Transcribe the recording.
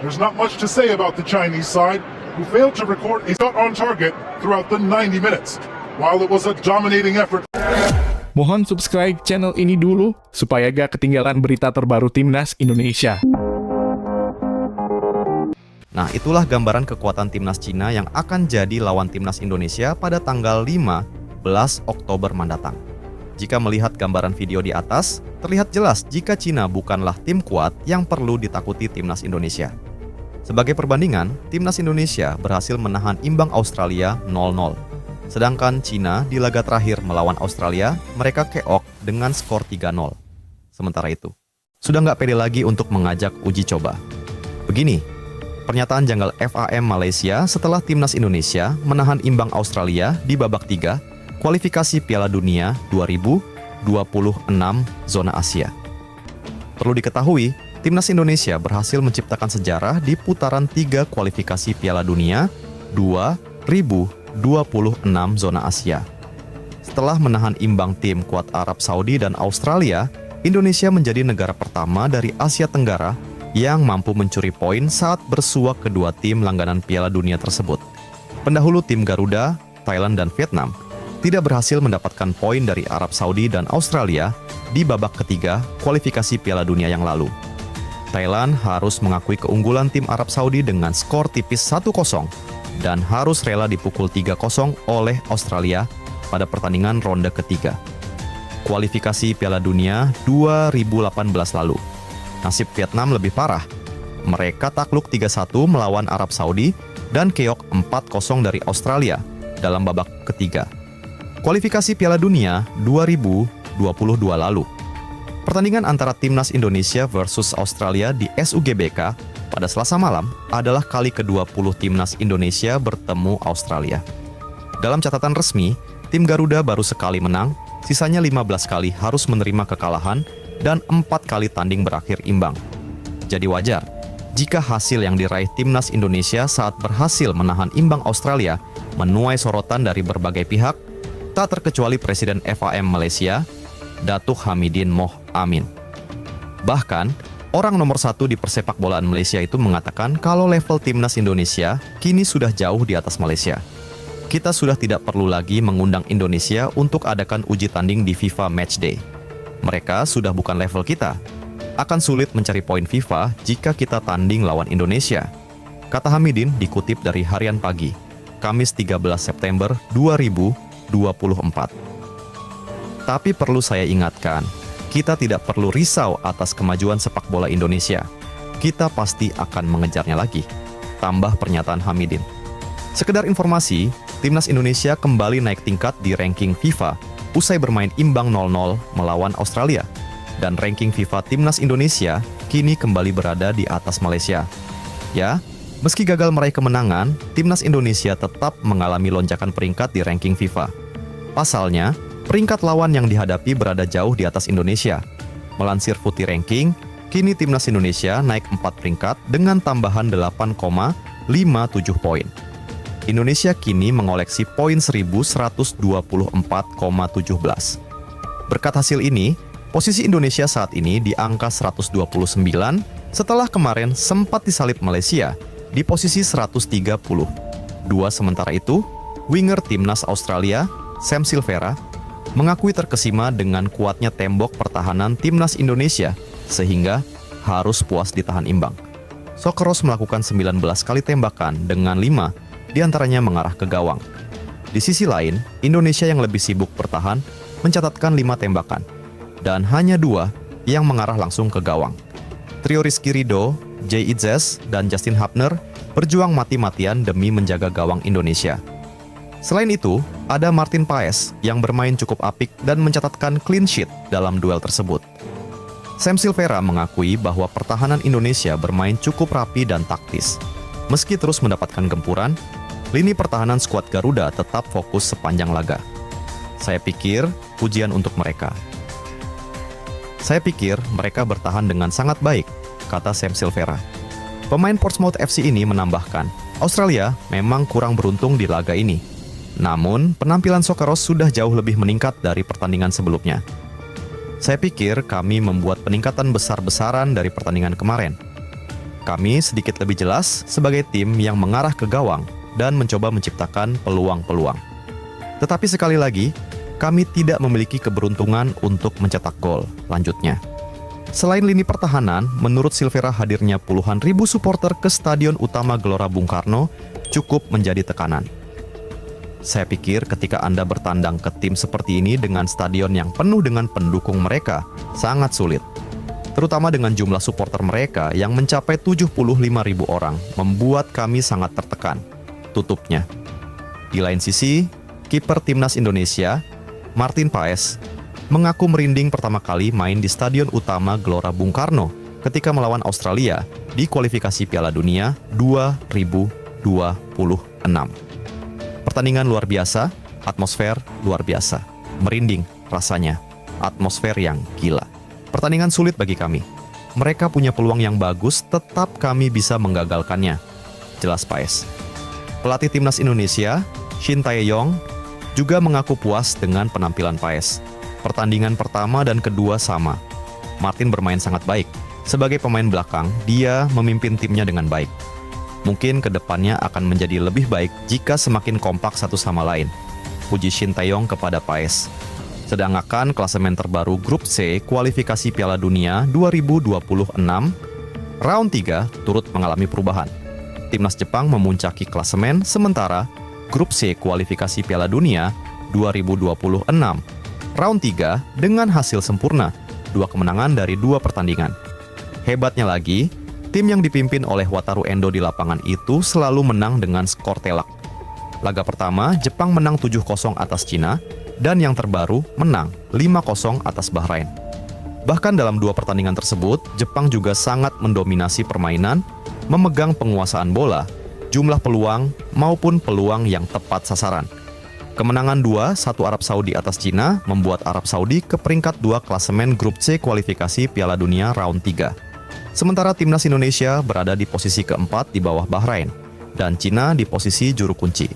There's not much to say about the Chinese side, who failed to record a shot on target throughout the 90 minutes. While it was a dominating effort. Mohon subscribe channel ini dulu, supaya gak ketinggalan berita terbaru Timnas Indonesia. Nah, itulah gambaran kekuatan Timnas Cina yang akan jadi lawan Timnas Indonesia pada tanggal 15 Oktober mendatang. Jika melihat gambaran video di atas, terlihat jelas jika Cina bukanlah tim kuat yang perlu ditakuti Timnas Indonesia. Sebagai perbandingan, Timnas Indonesia berhasil menahan imbang Australia 0-0. Sedangkan Cina di laga terakhir melawan Australia, mereka keok dengan skor 3-0. Sementara itu, sudah nggak pede lagi untuk mengajak uji coba. Begini, pernyataan janggal FAM Malaysia setelah Timnas Indonesia menahan imbang Australia di babak 3 kualifikasi Piala Dunia 2026 zona Asia. Perlu diketahui, Timnas Indonesia berhasil menciptakan sejarah di putaran 3 kualifikasi Piala Dunia 2026 zona Asia. Setelah menahan imbang tim kuat Arab Saudi dan Australia, Indonesia menjadi negara pertama dari Asia Tenggara yang mampu mencuri poin saat bersua kedua tim langganan Piala Dunia tersebut. Pendahulu tim Garuda, Thailand dan Vietnam tidak berhasil mendapatkan poin dari Arab Saudi dan Australia di babak ketiga kualifikasi Piala Dunia yang lalu. Thailand harus mengakui keunggulan tim Arab Saudi dengan skor tipis 1-0 dan harus rela dipukul 3-0 oleh Australia pada pertandingan ronde ketiga. Kualifikasi Piala Dunia 2018 lalu. Nasib Vietnam lebih parah. Mereka takluk 3-1 melawan Arab Saudi dan keok 4-0 dari Australia dalam babak ketiga. Kualifikasi Piala Dunia 2022 lalu. Pertandingan antara Timnas Indonesia versus Australia di SUGBK pada Selasa malam adalah kali ke-20 Timnas Indonesia bertemu Australia. Dalam catatan resmi, tim Garuda baru sekali menang, sisanya 15 kali harus menerima kekalahan dan 4 kali tanding berakhir imbang. Jadi wajar jika hasil yang diraih Timnas Indonesia saat berhasil menahan imbang Australia menuai sorotan dari berbagai pihak, tak terkecuali Presiden FAM Malaysia, Datuk Hamidin Moh Amin. Bahkan, orang nomor 1 di persepak bolaan Malaysia itu mengatakan kalau level Timnas Indonesia kini sudah jauh di atas Malaysia. Kita sudah tidak perlu lagi mengundang Indonesia untuk adakan uji tanding di FIFA Matchday. Mereka sudah bukan level kita. Akan sulit mencari poin FIFA jika kita tanding lawan Indonesia. Kata Hamidin dikutip dari Harian Pagi, Kamis 13 September 2024. Tapi perlu saya ingatkan, kita tidak perlu risau atas kemajuan sepak bola Indonesia. Kita pasti akan mengejarnya lagi. Tambah pernyataan Hamidin. Sekedar informasi, Timnas Indonesia kembali naik tingkat di ranking FIFA usai bermain imbang 0-0 melawan Australia, dan ranking FIFA Timnas Indonesia kini kembali berada di atas Malaysia. Ya, meski gagal meraih kemenangan, Timnas Indonesia tetap mengalami lonjakan peringkat di ranking FIFA. Pasalnya, peringkat lawan yang dihadapi berada jauh di atas Indonesia. Melansir Footy Ranking, kini Timnas Indonesia naik 4 peringkat dengan tambahan 8,57 poin. Indonesia kini mengoleksi poin 1124,17. Berkat hasil ini, posisi Indonesia saat ini di angka 129 setelah kemarin sempat disalip Malaysia di posisi 130. Sementara itu, winger Timnas Australia, Sam Silvera, mengakui terkesima dengan kuatnya tembok pertahanan Timnas Indonesia sehingga harus puas ditahan imbang. Socceroos melakukan 19 kali tembakan dengan 5 diantaranya mengarah ke gawang. Di sisi lain, Indonesia yang lebih sibuk bertahan mencatatkan 5 tembakan, dan hanya 2 yang mengarah langsung ke gawang. Trio Rizky Ridho, Jay Itzes, dan Justin Hapner berjuang mati-matian demi menjaga gawang Indonesia. Selain itu, ada Martin Paes yang bermain cukup apik dan mencatatkan clean sheet dalam duel tersebut. Sam Silvera mengakui bahwa pertahanan Indonesia bermain cukup rapi dan taktis. Meski terus mendapatkan gempuran, lini pertahanan skuad Garuda tetap fokus sepanjang laga. Saya pikir pujian untuk mereka. Saya pikir mereka bertahan dengan sangat baik, kata Sam Silvera. Pemain Portsmouth FC ini menambahkan, Australia memang kurang beruntung di laga ini. Namun, penampilan Socceroos sudah jauh lebih meningkat dari pertandingan sebelumnya. Saya pikir kami membuat peningkatan besar-besaran dari pertandingan kemarin. Kami sedikit lebih jelas sebagai tim yang mengarah ke gawang dan mencoba menciptakan peluang-peluang. Tetapi sekali lagi, kami tidak memiliki keberuntungan untuk mencetak gol. Lanjutnya, selain lini pertahanan, menurut Silvera hadirnya puluhan ribu supporter ke Stadion Utama Gelora Bung Karno cukup menjadi tekanan. Saya pikir ketika Anda bertandang ke tim seperti ini dengan stadion yang penuh dengan pendukung mereka, sangat sulit. Terutama dengan jumlah supporter mereka yang mencapai 75.000 orang, membuat kami sangat tertekan. Tutupnya. Di lain sisi, kiper Timnas Indonesia, Martin Paes, mengaku merinding pertama kali main di Stadion Utama Gelora Bung Karno ketika melawan Australia di kualifikasi Piala Dunia 2026. Pertandingan luar biasa, atmosfer luar biasa. Merinding rasanya, atmosfer yang gila. Pertandingan sulit bagi kami. Mereka punya peluang yang bagus, tetap kami bisa menggagalkannya. Jelas Paes. Pelatih Timnas Indonesia, Shin Tae-yong, juga mengaku puas dengan penampilan Paes. Pertandingan pertama dan kedua sama. Martin bermain sangat baik. Sebagai pemain belakang, dia memimpin timnya dengan baik. Mungkin ke depannya akan menjadi lebih baik jika semakin kompak satu sama lain. Puji Shin Tae-yong kepada Paes. Sedangkan klasemen terbaru Grup C kualifikasi Piala Dunia 2026, round 3 turut mengalami perubahan. Timnas Jepang memuncaki klasemen, sementara Grup C kualifikasi Piala Dunia 2026, round 3 dengan hasil sempurna, 2 kemenangan dari 2 pertandingan. Hebatnya lagi, tim yang dipimpin oleh Wataru Endo di lapangan itu selalu menang dengan skor telak. Laga pertama, Jepang menang 7-0 atas Cina, dan yang terbaru menang 5-0 atas Bahrain. Bahkan dalam 2 pertandingan tersebut, Jepang juga sangat mendominasi permainan, memegang penguasaan bola, jumlah peluang, maupun peluang yang tepat sasaran. Kemenangan 2-1 Arab Saudi atas Cina membuat Arab Saudi ke peringkat 2 klasemen Grup C kualifikasi Piala Dunia round 3. Sementara Timnas Indonesia berada di posisi keempat di bawah Bahrain, dan Cina di posisi juru kunci.